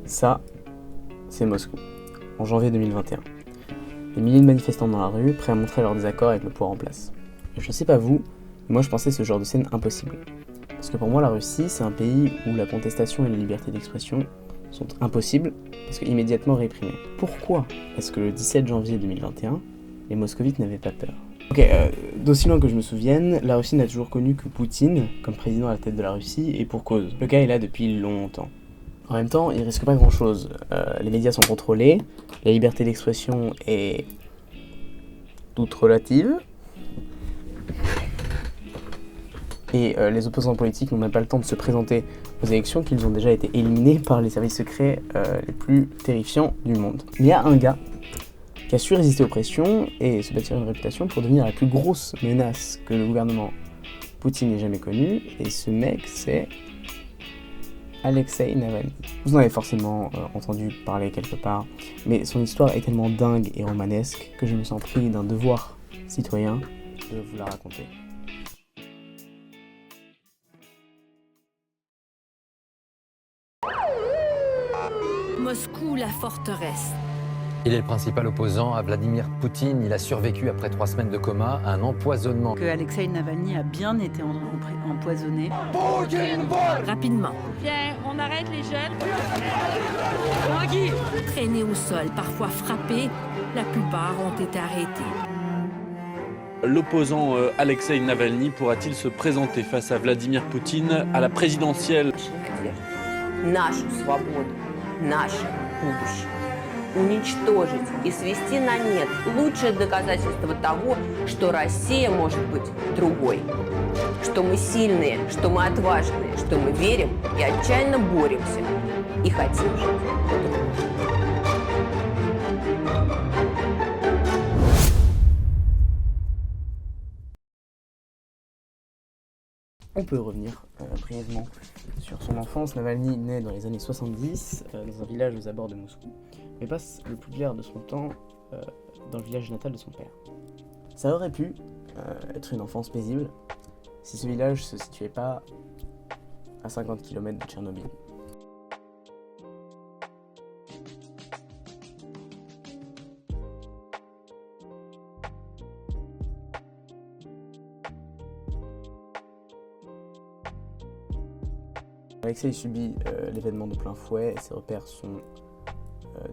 Ça, c'est Moscou, en janvier 2021. Des milliers de manifestants dans la rue, prêts à montrer leur désaccord avec le pouvoir en place. Et je sais pas vous, mais moi je pensais ce genre de scène impossible. Parce que pour moi la Russie, c'est un pays où la contestation et la liberté d'expression sont impossibles, parce qu'immédiatement réprimées. Pourquoi est-ce que le 17 janvier 2021, les moscovites n'avaient pas peur ? D'aussi loin que je me souvienne, la Russie n'a toujours connu que Poutine comme président à la tête de la Russie, et pour cause. Le gars est là depuis longtemps. En même temps, il risque pas grand chose. Les médias sont contrôlés, la liberté d'expression est toute relative, et les opposants politiques n'ont même pas le temps de se présenter aux élections qu'ils ont déjà été éliminés par les services secrets les plus terrifiants du monde. Il y a un gars qui a su résister aux pressions et se bâtir une réputation pour devenir la plus grosse menace que le gouvernement Poutine ait jamais connue, et ce mec c'est Alexei Navalny. Vous en avez forcément entendu parler quelque part, mais son histoire est tellement dingue et romanesque que je me sens pris d'un devoir citoyen de vous la raconter. Moscou, la forteresse. Il est le principal opposant à Vladimir Poutine. Il a survécu après 3 semaines de coma à un empoisonnement. Que Alexei Navalny a bien été empoisonné. Rapidement. Viens, on arrête les jeunes. Traînés au sol, parfois frappés, la plupart ont été arrêtés. L'opposant Alexei Navalny pourra-t-il se présenter face à Vladimir Poutine à la présidentielle ? Нашу свободу, наше будущее. Уничтожить и свести на нет лучшее доказательство того, что Россия может быть другой. Что мы сильные, что мы отважные, что мы верим и отчаянно боремся. И хотим жить по-другому. On peut revenir brièvement sur son enfance. Navalny naît dans les années 70 dans un village aux abords de Moscou, mais passe le plus clair de son temps dans le village natal de son père. Ça aurait pu être une enfance paisible si ce village se situait pas à 50 km de Tchernobyl. Alexei subit l'événement de plein fouet, ses repères sont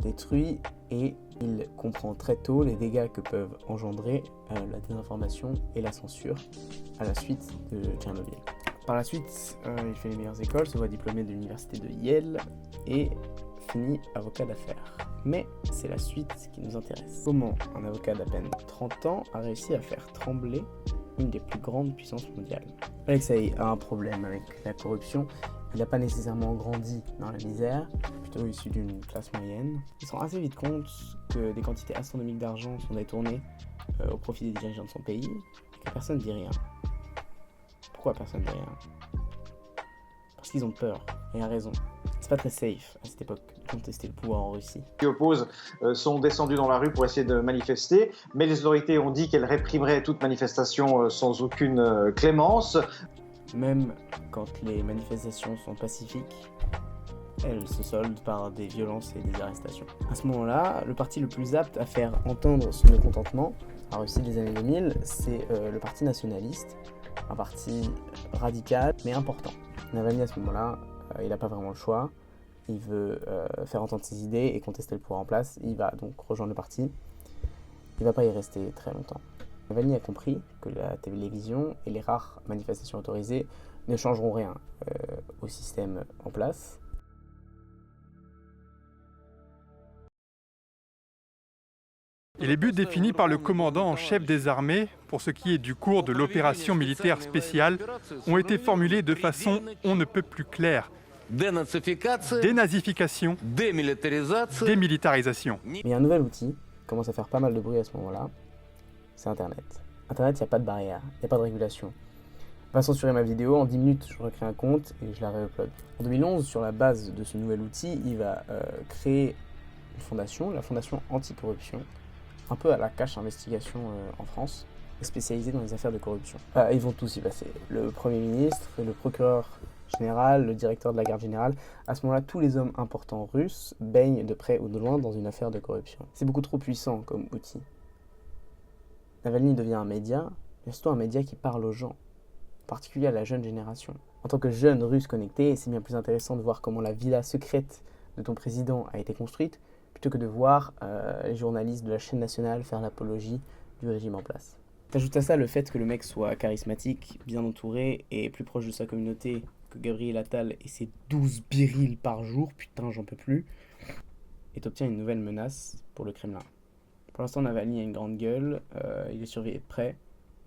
détruits et il comprend très tôt les dégâts que peuvent engendrer la désinformation et la censure à la suite de Tchernobyl. Par la suite, il fait les meilleures écoles, se voit diplômé de l'université de Yale et finit avocat d'affaires. Mais c'est la suite qui nous intéresse. Comment un avocat d'à peine 30 ans a réussi à faire trembler une des plus grandes puissances mondiales ? Alexei a un problème avec la corruption. Il n'a pas nécessairement grandi dans la misère, plutôt issu d'une classe moyenne. Il se rend assez vite compte que des quantités astronomiques d'argent sont détournées au profit des dirigeants de son pays, et que personne ne dit rien. Pourquoi personne ne dit rien ? Parce qu'ils ont peur, et a raison. C'est pas très safe à cette époque de contester le pouvoir en Russie. Les qui opposent sont descendus dans la rue pour essayer de manifester, mais les autorités ont dit qu'elles réprimeraient toute manifestation sans aucune clémence. Même quand les manifestations sont pacifiques, elles se soldent par des violences et des arrestations. À ce moment-là, le parti le plus apte à faire entendre son mécontentement, en Russie des années 2000, c'est le parti nationaliste, un parti radical mais important. Navalny à ce moment-là, il n'a pas vraiment le choix, il veut faire entendre ses idées et contester le pouvoir en place, il va donc rejoindre le parti, il ne va pas y rester très longtemps. Navalny a compris que la télévision et les rares manifestations autorisées ne changeront rien au système en place. Et les buts définis par le commandant en chef des armées, pour ce qui est du cours de l'opération militaire spéciale, ont été formulés de façon on ne peut plus claire. Dénazification, démilitarisation. Mais il y a un nouvel outil qui commence à faire pas mal de bruit à ce moment-là, c'est Internet. Internet, il n'y a pas de barrière, il n'y a pas de régulation. On va censurer ma vidéo, en 10 minutes je recrée un compte et je la réupload. En 2011, sur la base de ce nouvel outil, il va créer une fondation, la fondation anticorruption, un peu à la Cache Investigation en France. spécialisé dans les affaires de corruption. Ils vont tous y passer. Le Premier ministre, le procureur général, le directeur de la garde générale. À ce moment-là, tous les hommes importants russes baignent de près ou de loin dans une affaire de corruption. C'est beaucoup trop puissant comme outil. Navalny devient un média, mais surtout un média qui parle aux gens, en particulier à la jeune génération. En tant que jeune russe connecté, c'est bien plus intéressant de voir comment la villa secrète de ton président a été construite, plutôt que de voir les journalistes de la chaîne nationale faire l'apologie du régime en place. T'ajoutes à ça le fait que le mec soit charismatique, bien entouré et plus proche de sa communauté que Gabriel Attal et ses 12 birils par jour, putain j'en peux plus, et t'obtiens une nouvelle menace pour le Kremlin. Pour l'instant, Navalny a une grande gueule, il est surveillé de près,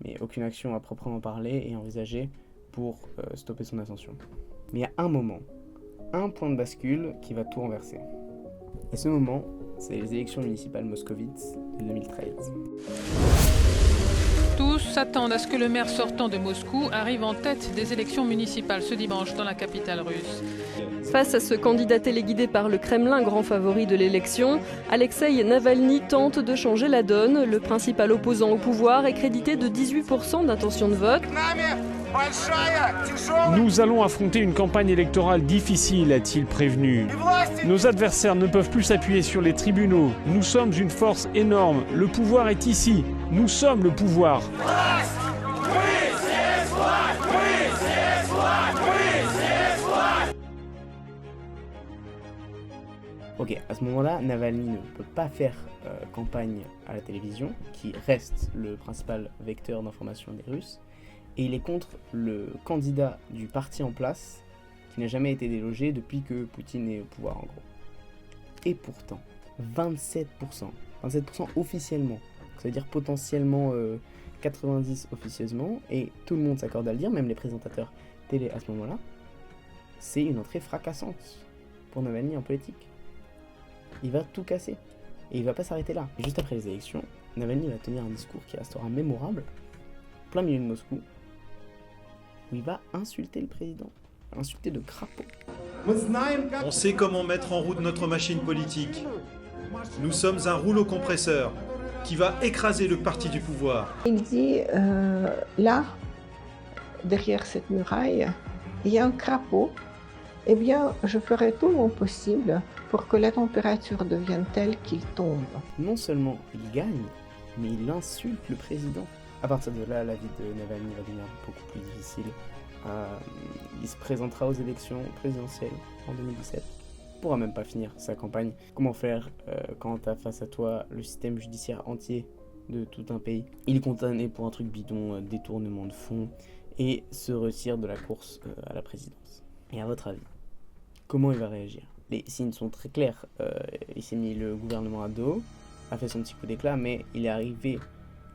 mais aucune action à proprement parler est envisagée pour stopper son ascension. Mais il y a un moment, un point de bascule qui va tout renverser. Et ce moment, c'est les élections municipales moscovites de 2013. Tous s'attendent à ce que le maire sortant de Moscou arrive en tête des élections municipales ce dimanche dans la capitale russe. Face à ce candidat téléguidé par le Kremlin, grand favori de l'élection, Alexeï Navalny tente de changer la donne. Le principal opposant au pouvoir est crédité de 18% d'intention de vote. Nous allons affronter une campagne électorale difficile, a-t-il prévenu. Nos adversaires ne peuvent plus s'appuyer sur les tribunaux. Nous sommes une force énorme. Le pouvoir est ici. Nous sommes le pouvoir. Ok, à ce moment-là, Navalny ne peut pas faire campagne à la télévision, qui reste le principal vecteur d'information des Russes, et il est contre le candidat du parti en place, qui n'a jamais été délogé depuis que Poutine est au pouvoir en gros. Et pourtant, 27% officiellement, ça veut dire potentiellement 90 officieusement, et tout le monde s'accorde à le dire, même les présentateurs télé à ce moment-là, c'est une entrée fracassante pour Navalny en politique. Il va tout casser. Et il va pas s'arrêter là. Et juste après les élections, Navalny va tenir un discours qui restera mémorable, plein milieu de Moscou, où il va insulter le président. Insulter de crapaud. On sait comment mettre en route notre machine politique. Nous sommes un rouleau compresseur qui va écraser le parti du pouvoir. Il dit, là, derrière cette muraille, il y a un crapaud. Eh bien, je ferai tout mon possible pour que la température devienne telle qu'il tombe. Non seulement il gagne, mais il insulte le président. À partir de là, la vie de Navalny va devenir beaucoup plus difficile. Il se présentera aux élections présidentielles en 2017. Il pourra même pas finir sa campagne. Comment faire quand tu as face à toi le système judiciaire entier de tout un pays? Il est condamné pour un truc bidon, détournement de fonds, et se retire de la course à la présidence. Et à votre avis, comment il va réagir? Les signes sont très clairs. Il s'est mis le gouvernement à dos, a fait son petit coup d'éclat, mais il est arrivé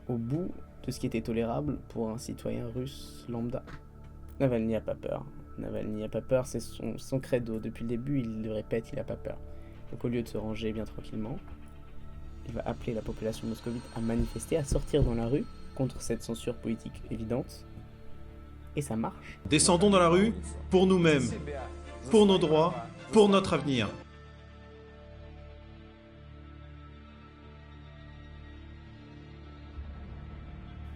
au bout de ce qui était tolérable pour un citoyen russe lambda. Navalny n'a pas peur. Navalny n'a pas peur, c'est son credo. Depuis le début, il le répète, il n'a pas peur. Donc au lieu de se ranger bien tranquillement, il va appeler la population moscovite à manifester, à sortir dans la rue contre cette censure politique évidente. Et ça marche. Descendons dans la rue pour nous-mêmes, pour nos droits, pour notre avenir.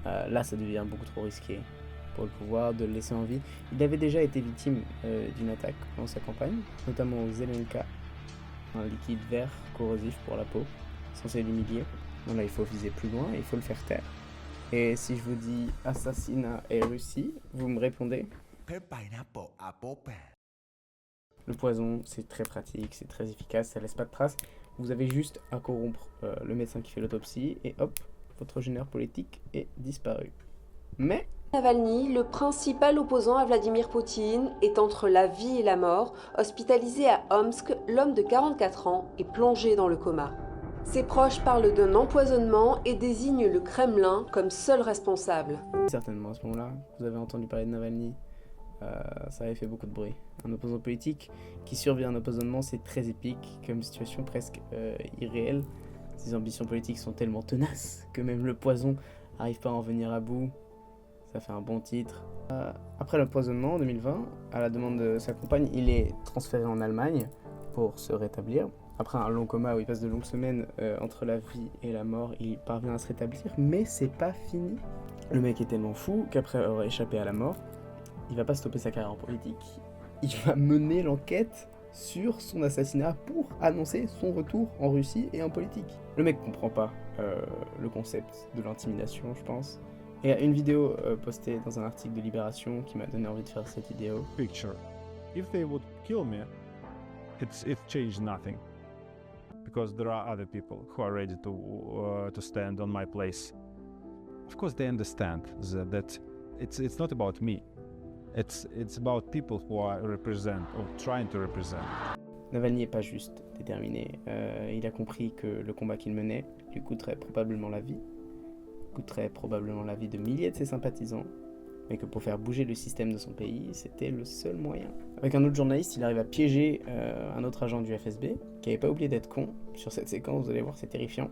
Là, ça devient beaucoup trop risqué pour le pouvoir de le laisser en vie. Il avait déjà été victime d'une attaque dans sa campagne, notamment au Zelenka, un liquide vert corrosif pour la peau, censé l'humilier. Bon là, il faut viser plus loin, il faut le faire taire. Et si je vous dis assassinat et Russie, vous me répondez? Le poison, c'est très pratique, c'est très efficace, ça laisse pas de traces. Vous avez juste à corrompre le médecin qui fait l'autopsie et hop, votre gêneur politique est disparu. Mais Navalny, le principal opposant à Vladimir Poutine, est entre la vie et la mort. Hospitalisé à Omsk, l'homme de 44 ans est plongé dans le coma. Ses proches parlent d'un empoisonnement et désignent le Kremlin comme seul responsable. Certainement à ce moment-là, vous avez entendu parler de Navalny, ça avait fait beaucoup de bruit. Un opposant politique qui survit à un empoisonnement, c'est très épique, comme situation presque irréelle. Ses ambitions politiques sont tellement tenaces que même le poison n'arrive pas à en venir à bout. Ça fait un bon titre. Après l'empoisonnement en 2020, à la demande de sa compagne, il est transféré en Allemagne pour se rétablir. Après un long coma où il passe de longues semaines entre la vie et la mort, il parvient à se rétablir, mais c'est pas fini. Le mec est tellement fou qu'après avoir échappé à la mort, il va pas stopper sa carrière en politique, il va mener l'enquête sur son assassinat pour annoncer son retour en Russie et en politique. Le mec comprend pas le concept de l'intimidation, je pense. Et il y a une vidéo postée dans un article de Libération qui m'a donné envie de faire cette vidéo. Picture. If they would kill me, it changed nothing. Because there are other people who are ready to stand on my place. Of course, they understand that it's not about me. It's about people who are trying to represent. Navalny n'est pas juste déterminé. Il a compris que le combat qu'il menait lui coûterait probablement la vie, de milliers de ses sympathisants, mais que pour faire bouger le système de son pays, c'était le seul moyen. Avec un autre journaliste, il arrive à piéger un autre agent du FSB, qui n'avait pas oublié d'être con. Sur cette séquence, vous allez voir, c'est terrifiant,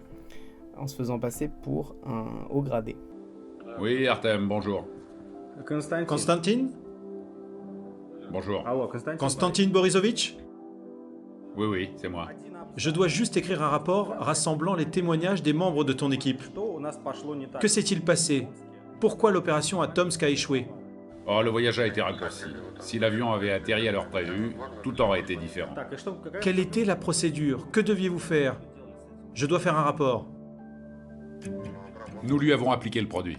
en se faisant passer pour un haut gradé. Oui, Artem, bonjour. Constantine? Bonjour. Constantine Borisovitch? Oui, c'est moi. Je dois juste écrire un rapport rassemblant les témoignages des membres de ton équipe. Que s'est-il passé? Pourquoi l'opération à Tomsk a échoué? Oh, le voyage a été raccourci. Si l'avion avait atterri à l'heure prévue, tout aurait été différent. Quelle était la procédure? Que deviez-vous faire? Je dois faire un rapport. Nous lui avons appliqué le produit.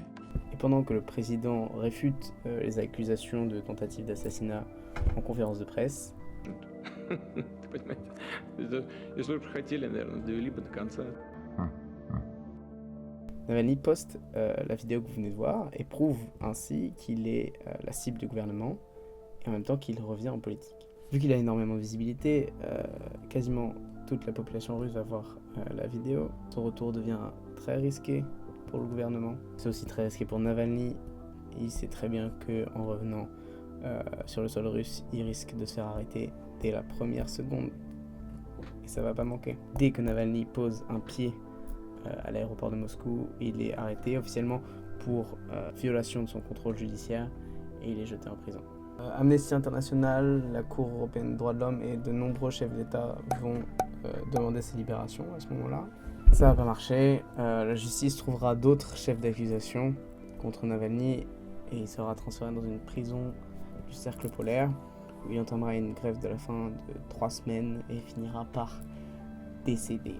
Et pendant que le président réfute les accusations de tentative d'assassinat en conférence de presse, Navalny poste la vidéo que vous venez de voir et prouve ainsi qu'il est la cible du gouvernement et en même temps qu'il revient en politique. Vu qu'il a énormément de visibilité, quasiment toute la population russe va voir la vidéo. Son retour devient très risqué pour le gouvernement. C'est aussi très risqué pour Navalny. Il sait très bien qu'en revenant sur le sol russe, il risque de se faire arrêter dès la première seconde. Et ça va pas manquer. Dès que Navalny pose un pied à l'aéroport de Moscou, il est arrêté officiellement pour violation de son contrôle judiciaire et il est jeté en prison. Amnesty International, la Cour européenne des droits de l'homme et de nombreux chefs d'État vont demander sa libération à ce moment-là. Ça va pas marcher. La justice trouvera d'autres chefs d'accusation contre Navalny et il sera transféré dans une prison du cercle polaire où il entamera une grève de la faim de 3 semaines et finira par décéder.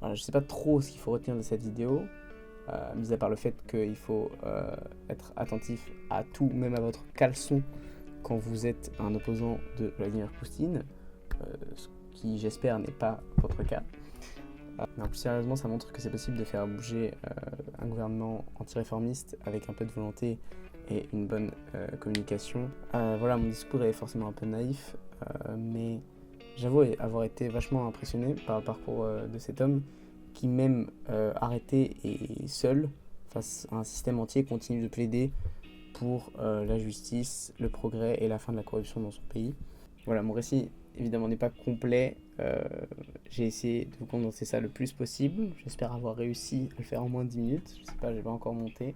Voilà, je sais pas trop ce qu'il faut retenir de cette vidéo, mis à part le fait qu'il faut être attentif à tout, même à votre caleçon, quand vous êtes un opposant de Vladimir Poutine, ce qui j'espère n'est pas votre cas. Mais plus sérieusement, ça montre que c'est possible de faire bouger un gouvernement anti-réformiste avec un peu de volonté et une bonne communication. Voilà, mon discours est forcément un peu naïf, mais j'avoue avoir été vachement impressionné par le parcours de cet homme qui, même arrêté et seul, face à un système entier, continue de plaider pour la justice, le progrès et la fin de la corruption dans son pays. Voilà, mon récit évidemment n'est pas complet. J'ai essayé de vous condenser ça le plus possible. J'espère avoir réussi à le faire en moins de 10 minutes. Je sais pas, j'ai pas encore monté.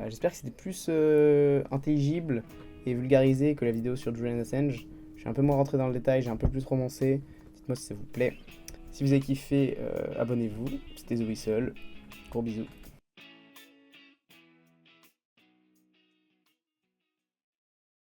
J'espère que c'était plus intelligible et vulgarisé que la vidéo sur Julian Assange. Je suis un peu moins rentré dans le détail, j'ai un peu plus romancé. Dites-moi si ça vous plaît. Si vous avez kiffé, abonnez-vous. C'était The Whistle. Gros bisous.